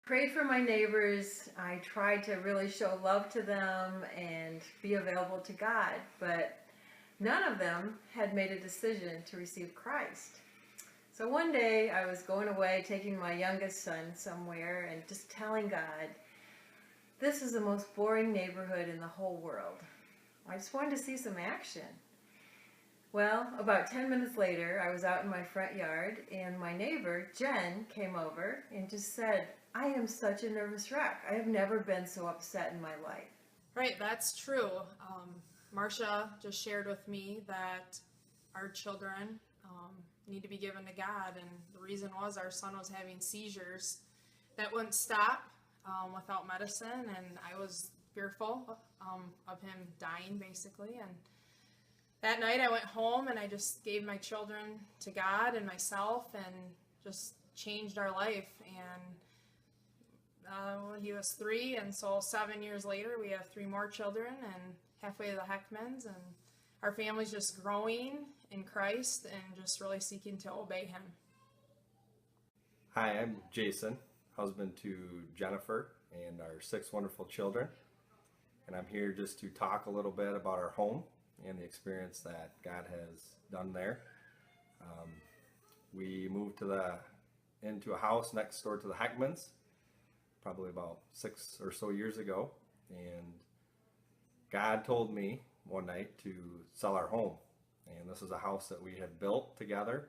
Prayed for my neighbors. I tried to really show love to them and be available to God, but none of them had made a decision to receive Christ. So one day I was going away, taking my youngest son somewhere, and just telling God, this is the most boring neighborhood in the whole world. I just wanted to see some action. Well, about 10 minutes later, I was out in my front yard, and my neighbor, Jen, came over and just said, I am such a nervous wreck. I have never been so upset in my life. Right, that's true. Marcia just shared with me that our children need to be given to God, and the reason was our son was having seizures that wouldn't stop without medicine, and I was fearful of him dying, basically. And that night I went home and I just gave my children to God and myself and just changed our life. And when he was 3, and so 7 years later we have 3 more children and halfway to the Heckmans, and our family's just growing in Christ and just really seeking to obey him. Hi, I'm Jason, husband to Jennifer and our 6 wonderful children. And I'm here just to talk a little bit about our home and the experience that God has done there. We moved into a house next door to the Heckmans probably about 6 or so years ago. And God told me one night to sell our home. And this is a house that we had built together,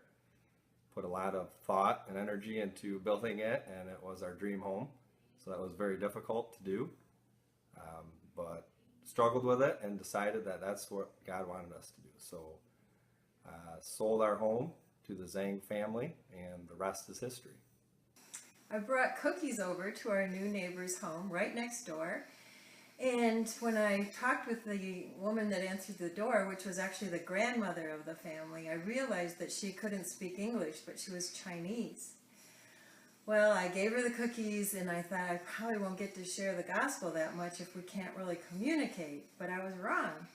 put a lot of thought and energy into building it, and it was our dream home. So that was very difficult to do, but struggled with it and decided that that's what God wanted us to do. So sold our home to the Zhang family, and the rest is history. I brought cookies over to our new neighbor's home right next door. And when I talked with the woman that answered the door, which was actually the grandmother of the family, I realized that she couldn't speak English, but she was Chinese. Well, I gave her the cookies, and I thought I probably won't get to share the gospel that much if we can't really communicate. But I was wrong,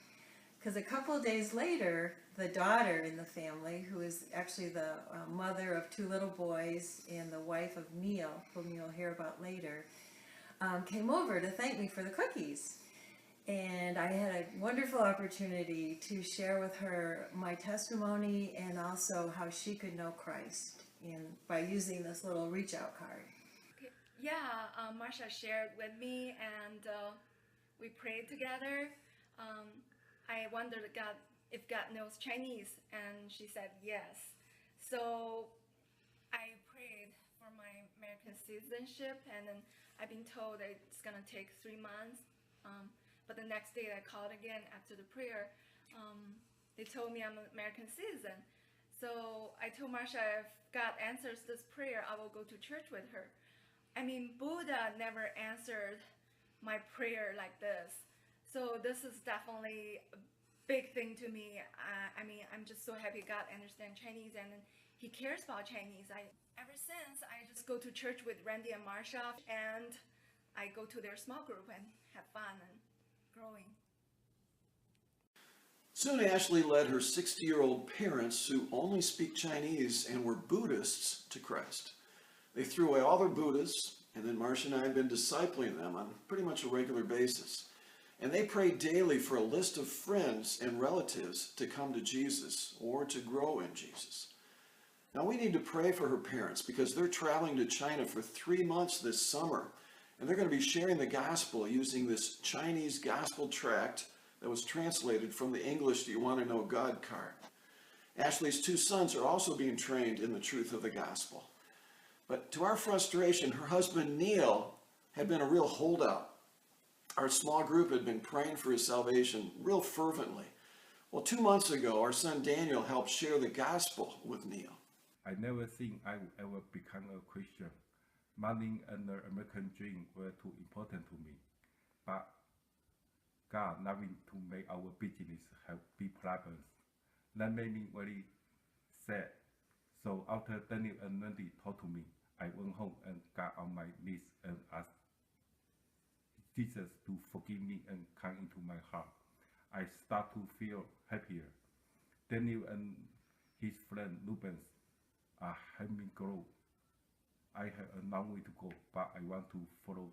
because a couple of days later, the daughter in the family, who is actually the mother of 2 little boys and the wife of Neil, whom you'll hear about later, came over to thank me for the cookies. And I had a wonderful opportunity to share with her my testimony and also how she could know Christ by using this little reach out card. Marsha shared with me, and we prayed together. I wondered if God knows Chinese, and she said yes. So I prayed for my American citizenship, and then I've been told that it's gonna take 3 months. But the next day I called again after the prayer. They told me I'm an American citizen. So I told Marsha, if God answers this prayer, I will go to church with her. I mean, Buddha never answered my prayer like this. So this is definitely a big thing to me. I mean, I'm just so happy God understands Chinese and he cares about Chinese. Ever since, I just go to church with Randy and Marsha, and I go to their small group and have fun and growing. Soon Ashley led her 60-year-old parents, who only speak Chinese and were Buddhists, to Christ. They threw away all their Buddhas, and then Marcia and I have been discipling them on pretty much a regular basis. And they pray daily for a list of friends and relatives to come to Jesus or to grow in Jesus. Now we need to pray for her parents because they're traveling to China for 3 months this summer, and they're going to be sharing the gospel using this Chinese gospel tract that was translated from the English Do You Want to Know God card. Ashley's 2 sons are also being trained in the truth of the gospel. But to our frustration, her husband Neil had been a real holdout. Our small group had been praying for his salvation real fervently. Well, 2 months ago, our son Daniel helped share the gospel with Neil. I never think I would ever become a Christian. Money and the American dream were too important to me. But God loving to make our business have big problems. That made me very sad. So after Daniel and Randy talked to me, I went home and got on my knees and asked Jesus to forgive me and come into my heart. I start to feel happier. Daniel and his friend Rubens are helping me grow. I I have a long way to go, but I want to follow